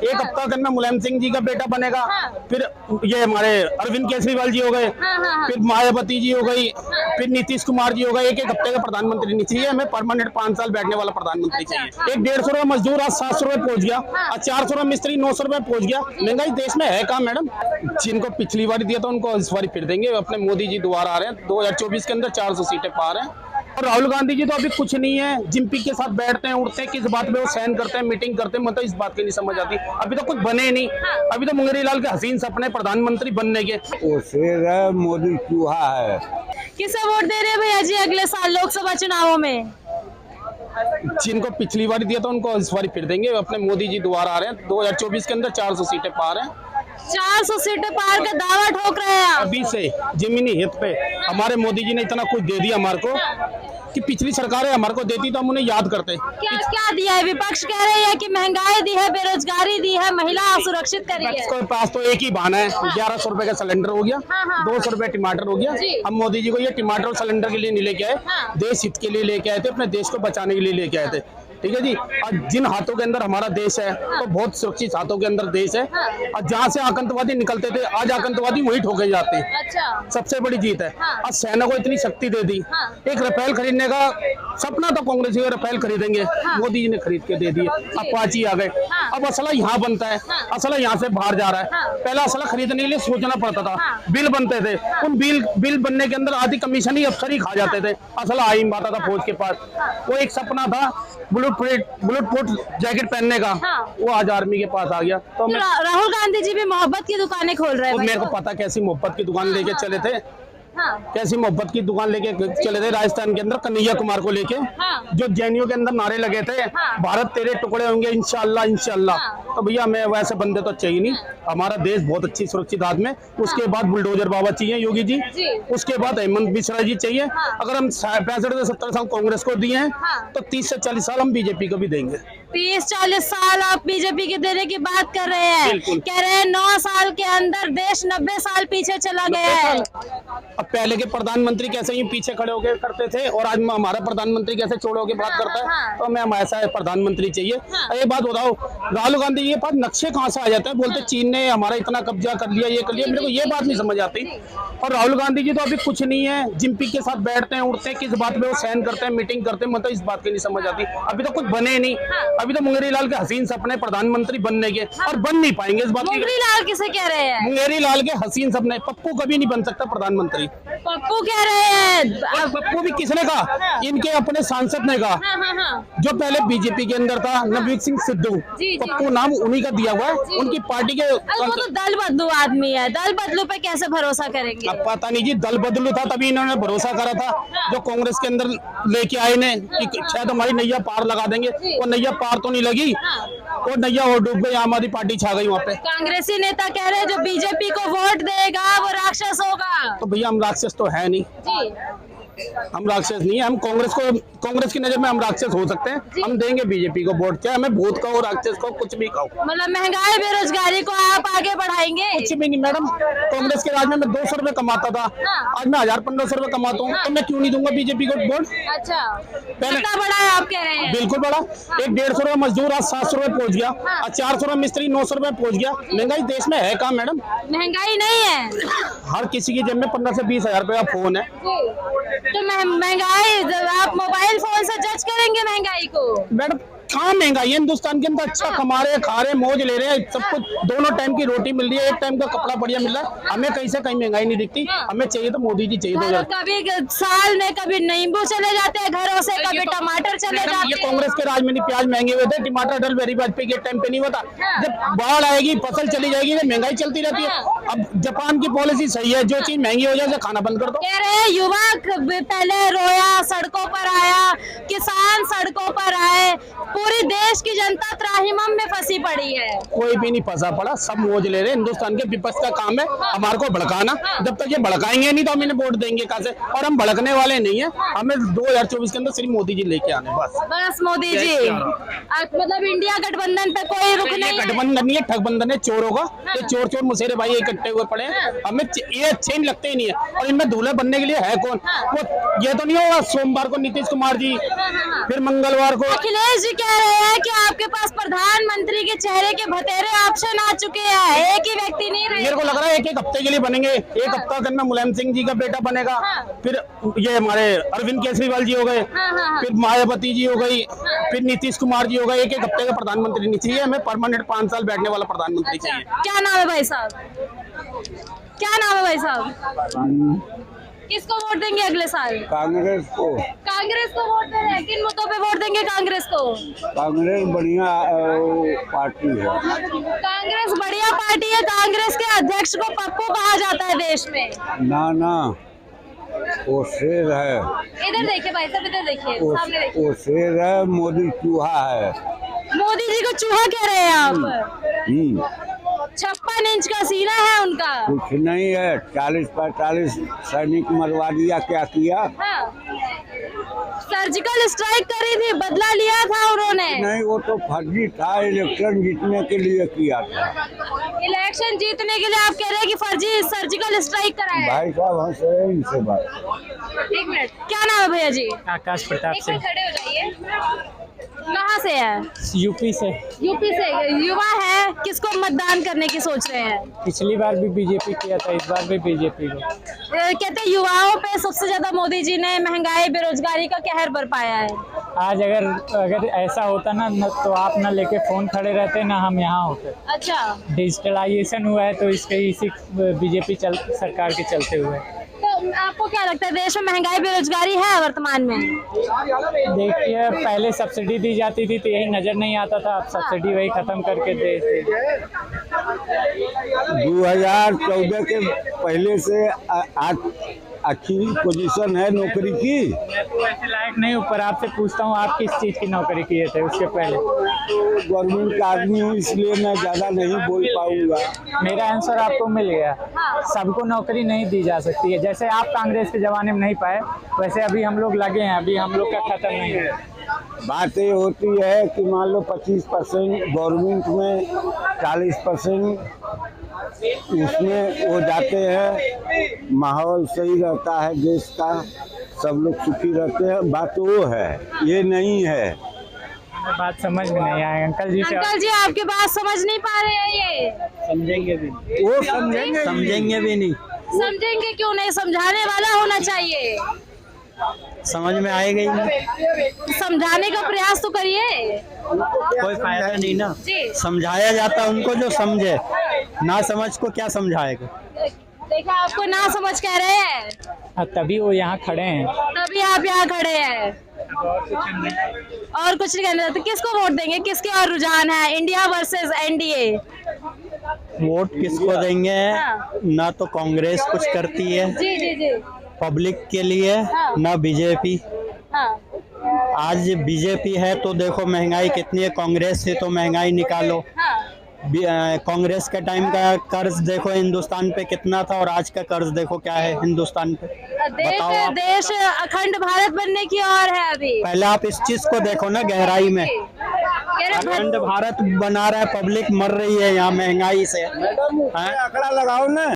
एक हफ्ता के अंदर मुलायम सिंह जी का बेटा बनेगा। फिर ये हमारे अरविंद केजरीवाल जी हो गए, फिर मायावती जी हो गई, फिर नीतीश कुमार जी हो गए। एक एक हफ्ते का प्रधानमंत्री नहीं चाहिए हमें, परमानेंट 5 साल बैठने वाला प्रधानमंत्री चाहिए। एक 150 रुपए मजदूर आज 700 रुपए पहुंच गया, आज 400 रुपए मिस्त्री 900 रुपए पहुंच गया। महंगाई देश में है कहाँ मैडम? जिनको पिछली बार दिया था उनको इस बार फिर देंगे। अपने मोदी जी दोबारा आ रहे हैं, 2024 के अंदर 400 सीटें पार हैं। और राहुल गांधी जी तो अभी कुछ नहीं है, जिम्पी के साथ बैठते हैं उठते हैं, किस बात पे वो सहन करते हैं, मीटिंग करते हैं, मतलब इस बात की नहीं समझ आती। अभी तो कुछ बने नहीं, अभी तो मुंगेरी लाल के हसीन सपने प्रधानमंत्री बनने के। मोदी चूहा है। किसे वोट दे रहे हैं भैया जी अगले साल लोकसभा चुनावों में? जिनको पिछली बार दिया था उनको इस बार फिर देंगे। अपने मोदी जी दोबारा आ रहे हैं, 2024 के अंदर 400 सीटें पार हैं। 400 सीटें पार का दावा ठोक रहे हैं आप? अभी से जमीनी हित पे हमारे मोदी जी ने इतना कुछ दे दिया हमारे को कि पिछली सरकारें हमारे को देती तो हम उन्हें याद करते। क्या क्या दिया है? विपक्ष कह रहे हैं कि महंगाई दी है, बेरोजगारी दी है, महिला असुरक्षित करी है। विपक्ष के पास तो एक ही बहाना है, 1100 रुपए का सिलेंडर हो गया, 200 रुपए टमाटर हो गया। हम मोदी जी को ये टमाटर और सिलेंडर के लिए नहीं लेके आए, देश हित के लिए लेके आए थे, अपने देश को बचाने के लिए लेके आए थे। ठीक है जी। और जिन हाथों के अंदर हमारा देश है तो बहुत सुरक्षित हाथों के अंदर देश है। और जहाँ से आतंकवादी निकलते थे आज आतंकवादी वही ठोके जाते हैं। अच्छा। सबसे बड़ी जीत है। आज सेना को इतनी शक्ति दे दी। एक राफेल खरीदने का सपना तो कांग्रेस ही राफेल खरीदेंगे, मोदी जी ने खरीद के दे दिए। अपाची आ गए, अब असला यहाँ बनता है, असला यहाँ से बाहर जा रहा है। पहला असला खरीदने के लिए सोचना पड़ता था, बिल बनते थे, उन बिल बनने के अंदर आधी कमीशन ही अफसर ही खा जाते थे। असला आ ही नहीं पाता था फौज के पास। वो एक सपना था बुलेट प्रूफ जैकेट पहनने का, वो आज आर्मी के पास आ गया। तो राहुल गांधी जी भी मोहब्बत की दुकानें खोल रहे हैं। मेरे को पता कैसी मोहब्बत की दुकान लेके चले थे, कैसी मोहब्बत की दुकान लेके चले थे राजस्थान के अंदर कन्हैया कुमार को लेके। जो जैनियों के अंदर नारे लगे थे, भारत तेरे टुकड़े होंगे इंशाल्लाह इंशाल्लाह। तो भैया हमें वैसे बंदे तो चाहिए नहीं, हमारा देश बहुत अच्छी सुरक्षित हाथ में। उसके बाद बुलडोजर बाबा चाहिए योगी जी, उसके बाद हेमंत बिश्रा जी चाहिए। अगर हम 65 से 70 साल कांग्रेस को दिए हैं तो 30 से 40 साल हम बीजेपी को भी देंगे। 30-40 साल आप बीजेपी के देने की बात कर रहे हैं, कह रहे हैं 9 साल के अंदर देश 90 साल पीछे चला गया है। अब पहले के प्रधानमंत्री कैसे ही पीछे खड़े होकर करते थे और आज हमारा प्रधानमंत्री कैसे छोड़ होकर बात करता है, तो हमें ऐसा प्रधानमंत्री चाहिए। ये बात बताओ, राहुल गांधी ये बात नक्शे कहाँ से आ जाता है, बोलते चीन ने हमारा इतना कब्जा कर लिया, ये कर लिया। मेरे को ये बात नहीं समझ आती। और राहुल गांधी जी तो अभी कुछ नहीं है, जिम्पी के साथ बैठते हैं उठते हैं, किस बात पे वो सहन करते हैं, मीटिंग करते हैं, मतलब इस बात की नहीं समझ आती। अभी तो कुछ बने नहीं, अभी तो मुंगेरी लाल के हसीन सपने प्रधानमंत्री बनने के, और बन नहीं पाएंगे इस बात की। मुंगेरी लाल किसे कह रहे हैं? मुंगेरी लाल के हसीन सपने। पप्पू कभी नहीं बन सकता प्रधानमंत्री। पप्पू कह रहे हैं। पप्पू भी किसने कहा? इनके अपने सांसद ने कहा, जो पहले बीजेपी के अंदर था, नवनीत सिंह सिद्धू। पप्पू नाम उन्हीं का दिया हुआ है, उनकी पार्टी के। वो तो दल बदलू आदमी है, दल बदलू पे कैसे भरोसा करेंगे? अब पता नहीं जी, दल बदलू था तभी इन्होंने भरोसा करा था। जो कांग्रेस के अंदर लेके आए ने कि शायद हमारी नैया पार लगा देंगे, वो नैया पार तो नहीं लगी, वो नैया और डूब गई, आम आदमी पार्टी छा गई वहाँ पे। कांग्रेसी नेता कह रहे हैं जो बीजेपी को वोट देगा वो राक्षस होगा। तो भैया हम राक्षस तो है नहीं जी, हम राक्षस नहीं है। हम कांग्रेस की नजर में हम राक्षस हो सकते हैं, हम देंगे बीजेपी को वोट। चाहे हमें भूत कहो, राक्षस कहो, कुछ भी कहो। मतलब महंगाई बेरोजगारी को आप आगे बढ़ाएंगे? कुछ भी नहीं मैडम, कांग्रेस के राज में मैं 200 रुपए कमाता था, आज मैं 1000-1500 रुपए कमाता हूँ, तो मैं क्यों नहीं दूंगा बीजेपी को वोट? अच्छा, कितना बड़ा है आप कह रहे हैं? बिल्कुल बड़ा। एक 150 रुपए मजदूर आज 700 रुपए पहुंच गया, आज 400 रुपए मिस्त्री 900 रुपए पहुंच गया। महंगाई देश में है कहाँ मैडम? महंगाई नहीं है, हर किसी की जेब में 15 से 20 हजार रुपए का फोन है। तो महंगाई आप मोबाइल फोन से जज करेंगे महंगाई को? मैडम कहाँ महंगाई है हिंदुस्तान के अंदर? अच्छा कमा रहे, खा रहे, मौज ले रहे हैं, सब कुछ। दोनों टाइम की रोटी मिल रही है, एक टाइम का कपड़ा बढ़िया मिल रहा है। हमें कहीं से कहीं महंगाई नहीं दिखती। हमें चाहिए तो मोदी जी चाहिए। कभी साल में कभी नींबू चले जाते हैं घरों से, कभी टमाटर चले जाते हैं। ये कांग्रेस के राज में नहीं, प्याज महंगे हुए थे, टमाटर अटल बिहारी वाजपेयी के टाइम पे नहीं होता। जब बाढ़ आएगी, फसल चली जाएगी, तो महंगाई चलती रहती है। अब जापान की पॉलिसी सही है, जो चीज महंगी हो जाए खाना बंद कर दो। कह रहे हैं युवा पहले रोया, सड़कों पर आया, किसान सड़कों पर आए, पूरी देश की जनता त्राहिमाम में फंसी पड़ी है। कोई भी नहीं फंसा पड़ा, सब मौज ले रहे हैं। हिंदुस्तान के विपक्ष का काम है हमारे को भड़काना। जब तक ये भड़काएंगे नहीं तो हम इन्हें वोट देंगे कहाँ से? और हम भड़कने वाले नहीं है, हमें 2024 के अंदर सिर्फ मोदी जी लेके आने बस मोदी जी। मतलब इंडिया गठबंधन पे कोई रुख नहीं है? गठबंधन नहीं है, ठगबंधन है चोरों का। ये चोर मुसेरे भाई इकट्ठे हुए पड़े हैं, हमें ये अच्छे नहीं लगते ही नहीं है। और इनमें दूल्हे बनने के लिए है कौन? वो ये तो नहीं होगा सोमवार को नीतीश कुमार जी, फिर मंगलवार को अखिलेश जी कह कह रहे हैं कि आपके पास प्रधानमंत्री के चेहरे के भतेरे ऑप्शन आ चुके हैं, एक ही व्यक्ति नहीं रहे। मेरे को लग रहा है एक हफ्ते के लिए बनेंगे। एक हफ्ता दिन में मुलायम सिंह जी का बेटा बनेगा, फिर ये हमारे अरविंद केजरीवाल जी हो गए, फिर मायावती जी हो गई, फिर नीतीश कुमार जी हो गए। एक हफ्ते का प्रधानमंत्री नहीं चाहिए हमें, परमानेंट 5 साल बैठने वाला प्रधानमंत्री चाहिए। क्या नाम है भाई साहब? क्या नाम है भाई साहब? किसको वोट देंगे अगले साल? कांग्रेस को। कांग्रेस को वोट दे रहे हैं। किन मुद्दों पे वोट देंगे कांग्रेस को? कांग्रेस बढ़िया पार्टी है। कांग्रेस बढ़िया पार्टी है। कांग्रेस के अध्यक्ष को पप्पू कहा जाता है देश में। ना वो शेर है। इधर देखिए भाई साहब, इधर देखिए, सामने देखिए। वो शेर है, मोदी चूहा है। मोदी जी को चूहा कह रहे हैं आप? 56 इंच का सीना है उनका। कुछ नहीं है, 40-45 सैनिक मरवा दिया। क्या किया? सर्जिकल स्ट्राइक करी थी, बदला लिया था उन्होंने। नहीं, वो तो फर्जी था, इलेक्शन जीतने के लिए किया था। इलेक्शन जीतने के लिए आप कह रहे हैं कि फर्जी सर्जिकल स्ट्राइक कराया? भाई साहब हंस रहे हैं इनसे बात। एक मिनट, क्या नाम है भैया जी? आकाश प्रताप एक मिनट खड़े हो जाइए। कहाँ से है? यूपी से। यूपी से। युवा है, किसको मतदान करने की सोच रहे हैं? पिछली बार भी बीजेपी किया था, इस बार भी बीजेपी को। कहते हैं युवाओं पे सबसे ज्यादा मोदी जी ने महंगाई बेरोजगारी का कहर बरपाया है। आज अगर ऐसा होता ना तो आप ना लेके फोन खड़े रहते ना हम यहाँ होते। अच्छा, डिजिटलाइजेशन हुआ है तो इसी बीजेपी सरकार के चलते हुए। तो आपको क्या लगता है देश में महंगाई बेरोजगारी है वर्तमान में? देखिए, पहले सब्सिडी दी जाती थी तो यही नजर नहीं आता था, अब सब्सिडी वही खत्म करके दे। 2014 के पहले से आज अच्छी पोजीशन है नौकरी की। मैं तो ऐसे लायक नहीं हूँ, पर आपसे पूछता हूँ आप किस चीज की नौकरी किए थे उसके पहले? गवर्नमेंट का आदमी हूँ इसलिए मैं ज्यादा नहीं बोल पाऊंगा। मेरा आंसर आपको मिल गया। सबको नौकरी नहीं दी जा सकती है। जैसे आप कांग्रेस के जमाने में नहीं पाए, वैसे अभी हम लोग लगे हैं, अभी हम लोग का खत्म नहीं है। बात ये होती है कि मान लो 25% गवर्नमेंट में, 40% उसमें वो जाते हैं, माहौल सही रहता है देश का, सब लोग सुखी रहते हैं। बात वो है, ये नहीं है। बात समझ में नहीं आए अंकल जी। अंकल जी आपकी बात समझ नहीं पा रहे हैं ये? समझेंगे भी वो समझेंगे भी नहीं। समझेंगे क्यों नहीं? समझाने वाला होना चाहिए। समझ में आएगा ही नहीं। समझाने का प्रयास तो करिए। कोई फायदा नहीं ना। जी। समझाया जाता उनको जो समझे, ना समझ को क्या समझाएगा? देखा, आपको ना समझ कह रहे हैं, तभी वो यहाँ खड़े हैं। तभी आप यहाँ खड़े हैं। और कुछ नहीं कहना चाहते। किसको वोट देंगे? किसके और रुझान है? India versus NDA. वोट किसको देंगे? ना तो कांग्रेस कुछ करती है जी जी जी। पब्लिक के लिए, ना बीजेपी। आज बीजेपी है तो देखो महंगाई कितनी है, कांग्रेस से तो महंगाई निकालो। कांग्रेस के टाइम का कर्ज देखो हिंदुस्तान पे कितना था, और आज का कर्ज देखो क्या है हिंदुस्तान पे। देश अखंड भारत बनने की ओर है अभी। पहले आप इस चीज को देखो ना गहराई में। अखंड भारत बना रहा है, पब्लिक मर रही है यहाँ महंगाई से। आंकड़ा लगाओ ना।